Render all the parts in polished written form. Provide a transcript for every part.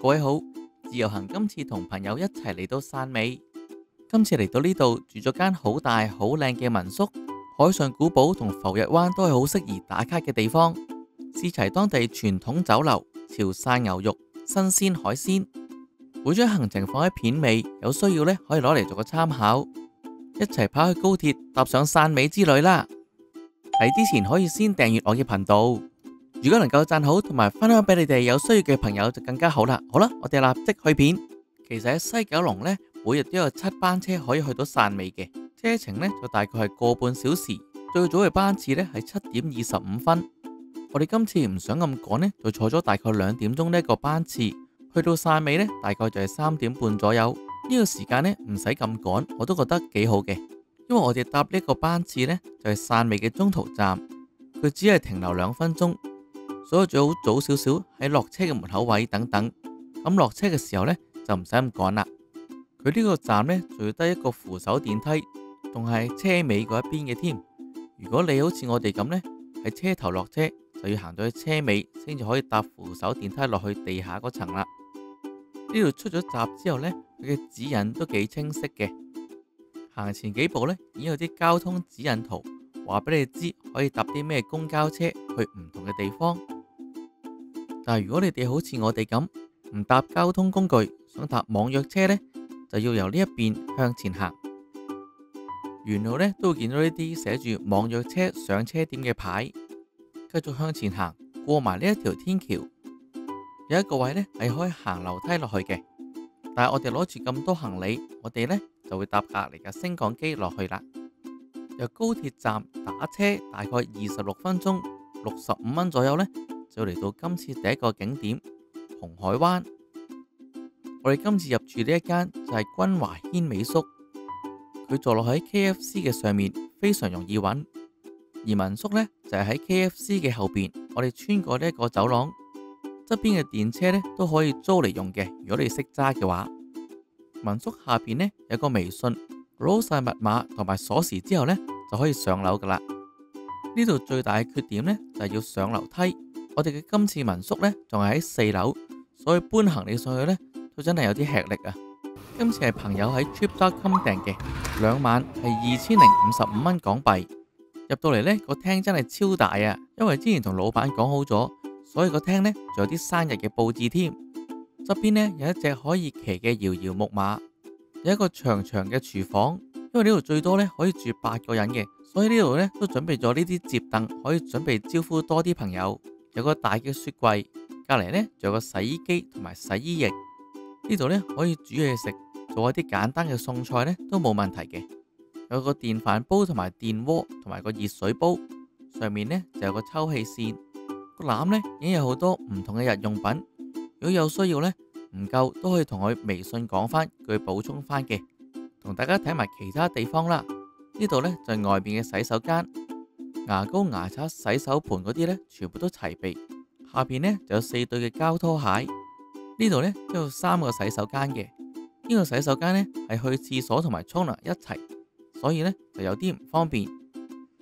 各位好，自由行今次同朋友一齊嚟到汕尾，今次嚟到呢度住咗間好大好靚嘅民宿，海上古堡同浮日灣都係好適宜打卡嘅地方，試齊當地傳統酒樓、潮汕牛肉、新鮮海鮮，會將行程放喺片尾，有需要呢可以攞嚟做個參考，一齊跑去高鐵踏上汕尾之旅啦！睇之前可以先訂閱我嘅頻道。如果能夠讚好同埋分享俾你哋有需要嘅朋友就更加好啦。好啦，我哋立即去片。其實喺西九龍呢，每日都有7班車可以去到汕尾嘅，車程呢就大概係個半小時。最早嘅班次呢係7:25。我哋今次唔想咁趕呢，就坐咗大概2點鐘呢一個班次，去到汕尾呢，大概就係3點半左右。呢個時間呢唔使咁趕，我都覺得幾好嘅，因為我哋搭呢個班次呢，就係汕尾嘅中途站，佢只係停留2分鐘。所以最好早少少喺落車嘅門口位等等，咁落車嘅時候呢，就唔使咁趕啦。佢呢個站呢，仲要得一個扶手電梯，仲係車尾嗰一邊嘅添。如果你好似我哋咁呢，喺車頭落車就要行到去車尾先至可以搭扶手電梯落去地下嗰層啦。呢度出咗閘之後呢，佢嘅指引都幾清晰嘅。行前幾步呢，已經有啲交通指引圖話俾你知可以搭啲咩公交車去唔同嘅地方。但係如果你哋好似我哋咁唔搭交通工具，想搭網約車呢，就要由呢一邊向前行。沿路呢都會見到呢啲寫住網約車上車點嘅牌，繼續向前行，過埋呢一條天橋，有一個位呢係可以行樓梯落去嘅。但係我哋攞住咁多行李，我哋呢就會搭隔籬嘅升降機落去啦。由高鐵站打車大概26分鐘，65蚊左右呢，就嚟到今次第一個景點紅海灣。我哋今次入住呢一間就係君華軒美宿，佢坐落喺 KFC 嘅上面，非常容易揾。而民宿呢，就係喺 KFC 嘅後邊，我哋穿過呢一個走廊，側邊嘅電車呢都可以租嚟用嘅。如果你識揸嘅話，民宿下邊呢有個微信，攞晒密碼同埋鎖匙之後呢，就可以上樓噶啦。呢度最大嘅缺點呢，就係要上樓梯。我哋嘅今次民宿呢，仲係喺4樓，所以搬行李上去呢，都真係有啲吃力啊。今次係朋友喺 Trip.com 訂嘅，2晚係2055蚊港幣。入到嚟呢個廳真係超大啊，因為之前同老闆講好咗，所以個廳呢仲有啲生日嘅佈置添。側邊呢有一隻可以騎嘅搖搖木馬，有一個長長嘅廚房，因為呢度最多呢可以住8個人嘅，所以呢度呢都準備咗呢啲摺凳，可以準備招呼多啲朋友。有個大嘅雪櫃，隔籬呢仲有個洗衣機同埋洗衣液。呢度呢可以煮嘢食，做一啲簡單嘅餸菜呢都冇問題嘅。有個電飯煲同埋電鍋同埋個熱水煲，上面呢就有個抽氣扇。個籃呢已經有好多唔同嘅日用品，如果有需要呢唔夠都可以同佢微信講翻，佢補充翻嘅。同大家睇埋其他地方啦。呢度呢就係外邊嘅洗手間。牙膏、牙刷、洗手盆嗰啲呢，全部都齊備。下邊呢就有4對嘅膠拖鞋。呢度呢都有3個洗手間嘅。呢個洗手間呢係去廁所同埋沖涼一齊，所以呢就有啲唔方便。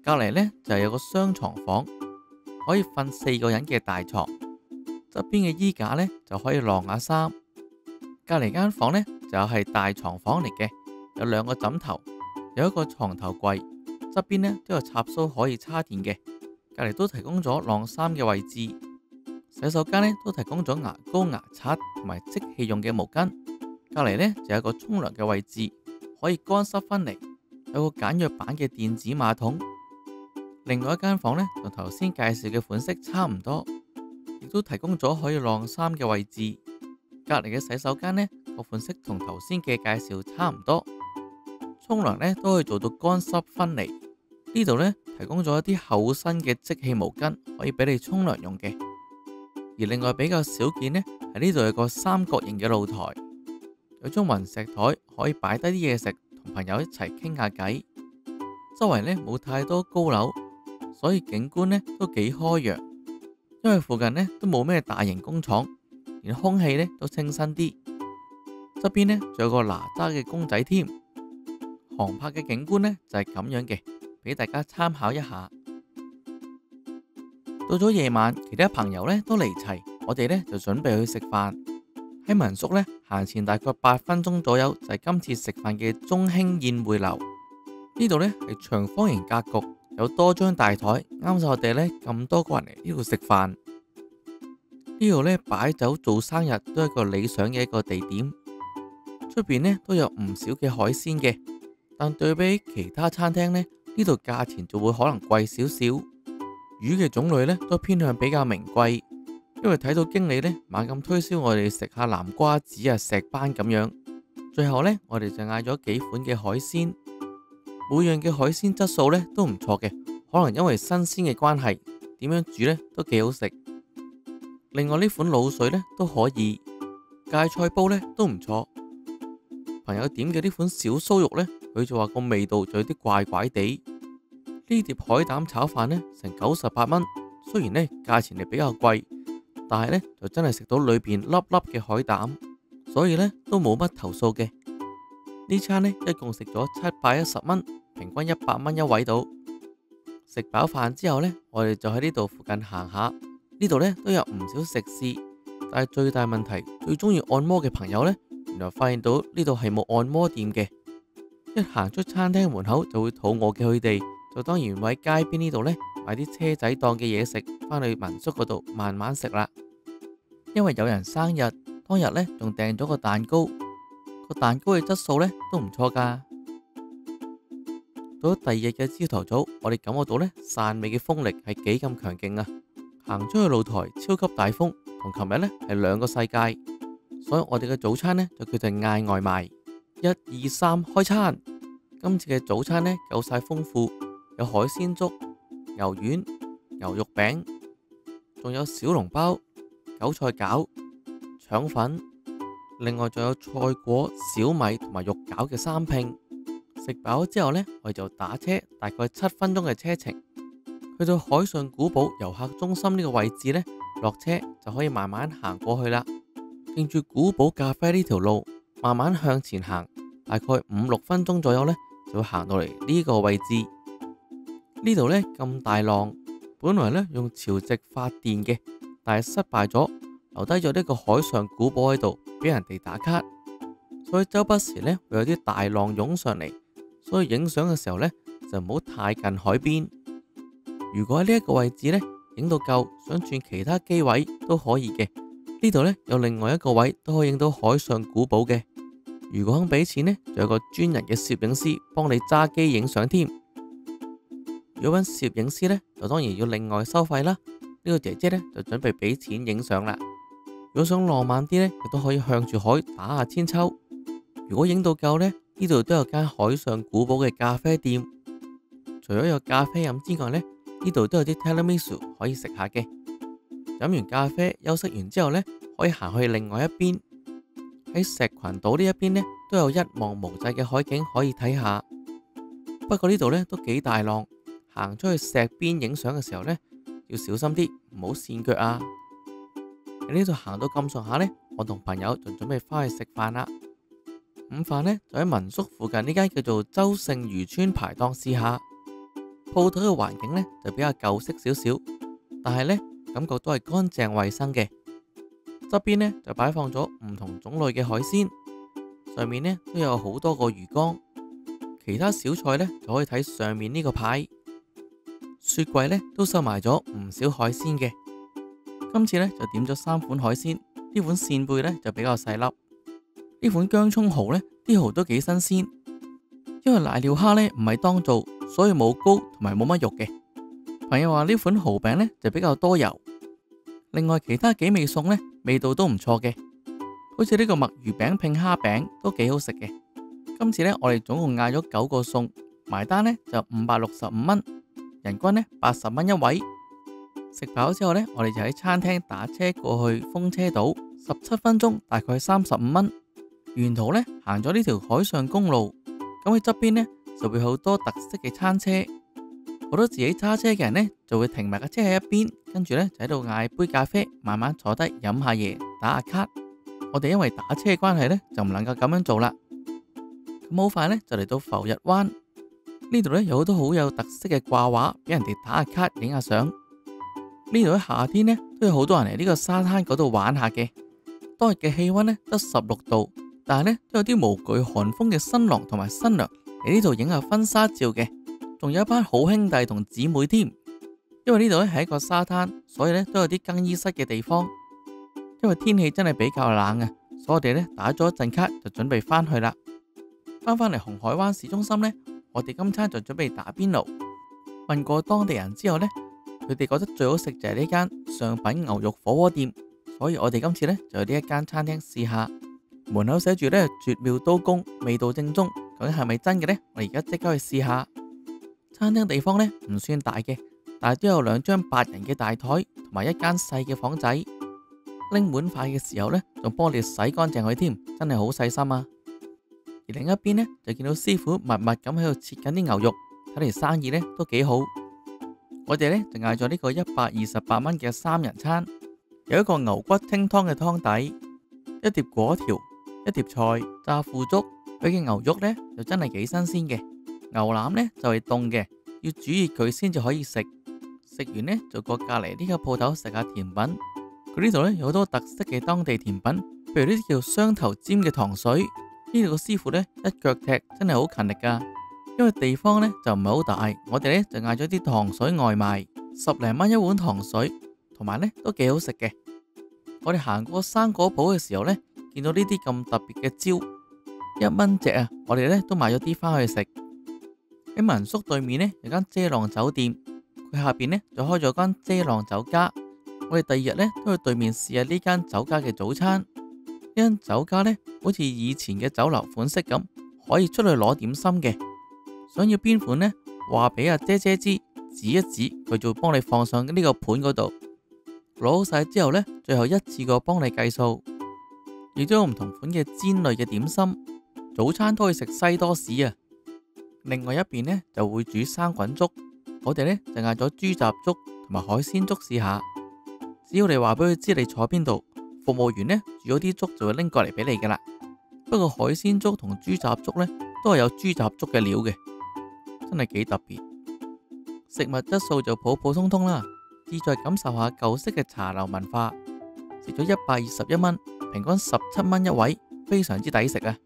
隔籬呢就有個雙床房，可以瞓4個人嘅大床。側邊嘅衣架呢就可以晾下衫。隔籬間房呢就係大床房嚟嘅，有2個枕頭，有一個床頭櫃。側邊呢都有插蘇可以插電嘅，隔籬都提供咗晾衫嘅位置。洗手間呢都提供咗牙膏、牙刷同埋即棄用嘅毛巾。隔籬呢就有個沖涼嘅位置，可以乾濕分離。有個簡約版嘅電子馬桶。另外一間房呢同頭先介紹嘅款式差唔多，亦都提供咗可以晾衫嘅位置。隔籬嘅洗手間呢個款式同頭先嘅介紹差唔多，沖涼呢都可以做到乾濕分離。呢度呢提供咗一啲厚身嘅即棄毛巾，可以俾你沖涼用嘅。而另外比較少見呢，係呢度有個三角形嘅露台，有張雲石台可以擺低啲嘢食，同朋友一齊傾下偈。周圍呢冇太多高樓，所以景觀呢都幾開揚。因為附近呢都冇咩大型工廠，連空氣呢都清新啲。側邊呢仲有個哪吒嘅公仔添。航拍嘅景觀呢就係咁樣嘅。俾大家參考一下。到咗夜晚，其他朋友呢都嚟齊，我哋呢就準備去食飯。喺民宿呢，行前大概8分鐘左右就係今次食飯嘅中興宴會樓。呢度呢係長方形格局，有多張大台，啱晒我哋呢咁多個人嚟呢度食飯。呢度呢擺酒做生日都係一個理想嘅一個地點。出邊呢都有唔少嘅海鮮嘅，但對比其他餐廳呢，呢度價錢就會可能貴少少。魚嘅種類呢都偏向比較名貴，因為睇到經理呢猛咁推銷我哋食下南瓜子啊、石斑咁樣。最後呢，我哋就嗌咗幾款嘅海鮮，每樣嘅海鮮質素呢都唔錯嘅，可能因為新鮮嘅關係，點樣煮呢都幾好食。另外呢款滷水呢都可以，芥菜煲呢都唔錯。朋友點嘅呢款小酥肉呢，佢就話個味道就有啲怪怪地。呢碟海膽炒飯呢，成98蚊，雖然呢價錢係比較貴，但係呢就真係食到裏邊粒粒嘅海膽，所以呢都冇乜投訴嘅。呢餐呢一共食咗710蚊，平均100蚊一位度。食飽飯之後呢，我哋就喺呢度附近行下，呢度呢都有唔少食肆，但係最大問題，最中意按摩嘅朋友呢，原來發現到呢度係冇按摩店嘅。一行出餐廳門口就會肚餓嘅佢哋，就當然會喺街邊呢度呢買啲車仔檔嘅嘢食，返去民宿嗰度慢慢食啦。因為有人生日，當日呢仲訂咗個蛋糕，個蛋糕嘅質素呢都唔錯噶。到咗第二日嘅朝頭早，我哋感覺到呢汕尾嘅風力係幾咁強勁啊！行出去露台，超級大風，同琴日呢係兩個世界，所以我哋嘅早餐呢就叫做嗌外賣。1、2、3開餐！今次嘅早餐呢夠晒豐富，有海鮮粥、牛丸、牛肉餅，仲有小籠包、韭菜餃、腸粉，另外仲有菜果、小米同埋肉餃嘅3拼。食飽之後呢，我哋就打車，大概7分鐘嘅車程，去到海上古堡遊客中心呢個位置呢，落車就可以慢慢行過去啦。沿住古堡咖啡呢條路，慢慢向前行，大概5、6分鐘左右呢，就會行到嚟呢個位置。呢度呢咁大浪，本來呢用潮汐發電嘅，但係失敗咗，留低咗呢個海上古堡喺度俾人哋打卡，所以周不時呢會有啲大浪湧上嚟，所以影相嘅時候呢，就唔好太近海邊。如果喺呢一個位置呢影到夠，想轉其他機位都可以嘅。呢度呢有另外一個位都可以影到海上古堡嘅。如果肯俾錢呢，就有個專人嘅攝影師幫你揸機影相添。如果揾攝影師呢，就當然要另外收費啦。呢個姐姐呢，就準備俾錢影相啦。如果想浪漫啲呢，亦都可以向住海打下千秋。如果影到夠呢，呢度都有間海上古堡嘅咖啡店。除咗有咖啡飲之外呢，呢度都有啲 tiramisu 可以食下嘅。飲完咖啡休息完之後呢，可以行去另外一邊。喺石群島呢一邊呢，都有一望無際嘅海景可以睇下。不過呢度呢都幾大浪，行出去石邊影相嘅時候呢，要小心啲，唔好跣腳啊！喺呢度行到咁上下呢，我同朋友就準備翻去食飯啦。午飯呢就喺民宿附近呢間叫做周勝漁村排檔試下。鋪頭嘅環境呢就比較舊式少少，但係呢感覺都係乾淨衛生嘅。側邊呢就擺放咗唔同種類嘅海鮮，上面呢都有好多個魚缸。其他小菜呢就可以睇上面呢個牌。雪櫃呢都收埋咗唔少海鮮嘅。今次呢就點咗3款海鮮，呢款扇貝呢就比較細粒，呢款薑蔥蠔呢啲蠔都幾新鮮。因為瀨尿蝦呢唔係當造，所以冇膏同埋冇乜肉嘅。朋友話呢款蠔餅呢就比較多油。另外其他幾味餸呢味道都唔錯嘅，好似呢個墨魚餅拼蝦餅都幾好食嘅。今次呢我哋總共嗌咗9個餸，埋單呢就565蚊，人均呢80蚊一位。食飽之後呢，我哋就喺餐廳打車過去風車島，17分鐘，大概35蚊。沿途呢行咗呢條海上公路，咁喺側邊呢就會好多特色嘅餐車。好多自己揸車嘅人呢，就會停埋架車喺一邊，跟住呢就喺度嗌杯咖啡，慢慢坐低飲下嘢，打下卡。我哋因為打車嘅關係呢，就唔能夠咁樣做啦。咁好快呢，就嚟到浮日灣呢度呢，有好多好有特色嘅掛畫，俾人哋打下卡，影下相。呢度喺夏天呢，都有好多人嚟呢個沙灘嗰度玩下嘅。當日嘅氣溫呢得16度，但係呢都有啲無懼寒風嘅新郎同埋新娘嚟呢度影下婚紗照嘅，仲有一班好兄弟同姊妹添。因為呢度呢係一個沙灘，所以呢都有啲更衣室嘅地方。因為天氣真係比較冷啊，所以我哋呢打咗一陣卡就準備翻去啦。翻返嚟紅海灣市中心呢，我哋今餐就準備打邊爐。問過當地人之後呢，佢哋覺得最好食就係呢間上品牛肉火鍋店，所以我哋今次呢就去呢一間餐廳試下。門口寫住呢絕妙刀工，味道正宗，究竟係咪真嘅呢？我哋而家即刻去試下。餐廳地方呢唔算大嘅，但係都有2張8人嘅大台同埋一間細嘅房仔。拎碗筷嘅時候呢，仲幫我哋洗乾淨佢添，真係好細心啊！而另一邊呢，就見到師傅默默咁喺度切緊啲牛肉，睇嚟生意呢都幾好。我哋呢就嗌咗呢個128蚊嘅3人餐，有一個牛骨清湯嘅湯底，一碟果條，一碟菜，炸腐竹。佢嘅牛肉呢就真係幾新鮮嘅，牛腩呢就係凍嘅，要煮熱佢先至可以食。食完呢就過隔籬呢個鋪頭食下甜品。佢呢度呢有好多特色嘅當地甜品，譬如呢啲叫雙頭尖嘅糖水。呢度個師傅呢一腳踢，真係好勤力噶。因為地方呢就唔係好大，我哋呢就嗌咗啲糖水外賣，10零蚊一碗糖水，同埋呢都幾好食嘅。我哋行過生果鋪嘅時候呢，見到呢啲咁特別嘅蕉，1蚊隻啊！我哋呢都買咗啲翻去食。喺民宿對面呢有間遮浪酒店，佢下邊呢就開咗間遮浪酒家。我哋第2日呢都去對面試下呢間酒家嘅早餐。呢間酒家呢好似以前嘅酒樓款式咁，可以出去攞點心嘅。想要邊款呢？話俾阿姐姐知，指一指，佢就幫你放上呢個盤嗰度。攞好晒之後呢，最後一次過幫你計數。亦都有唔同款嘅煎類嘅點心，早餐都可以食西多士啊。另外一邊呢就會煮生滾粥，我哋呢就嗌咗豬雜粥同埋海鮮粥試下。只要你話俾佢知你坐邊度，服務員呢煮咗啲粥就會拎過嚟俾你噶啦。不過海鮮粥同豬雜粥呢都係有豬雜粥嘅料嘅，真係幾特別。食物質素就普普通通啦，志在感受下舊式嘅茶樓文化。食咗121蚊，平均17蚊一位，非常之抵食啊！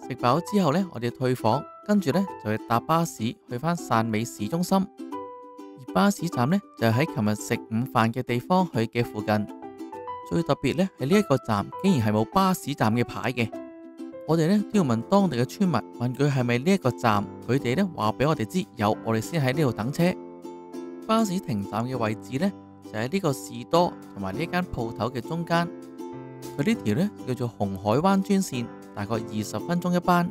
食飽之後呢，我哋退房，跟住呢就去搭巴士去返汕尾市中心。而巴士站呢就喺琴日食午飯嘅地方去嘅附近。最特別呢係呢一個站竟然係冇巴士站嘅牌嘅。我哋呢都要問當地嘅村民，問佢係咪呢一個站，佢哋呢話俾我哋知有，我哋先喺呢度等車。巴士停站嘅位置呢就喺呢個士多同埋呢間鋪頭嘅中間。佢呢條呢叫做紅海灣專線，大概20分鐘一班。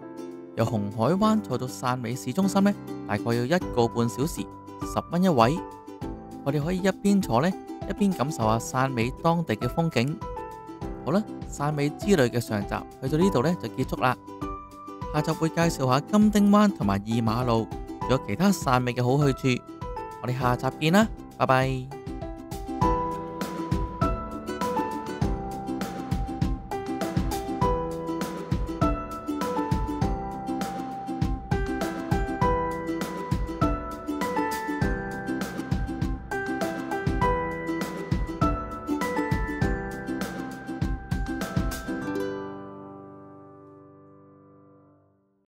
由紅海灣坐到汕尾市中心呢，大概要1個半小時，10蚊一位。我哋可以一邊坐呢，一邊感受下汕尾當地嘅風景。好啦，汕尾之旅嘅上集去到呢度呢就結束啦。下集會介紹下金丁灣同埋2馬路，仲有其他汕尾嘅好去處。我哋下集見啦，拜拜。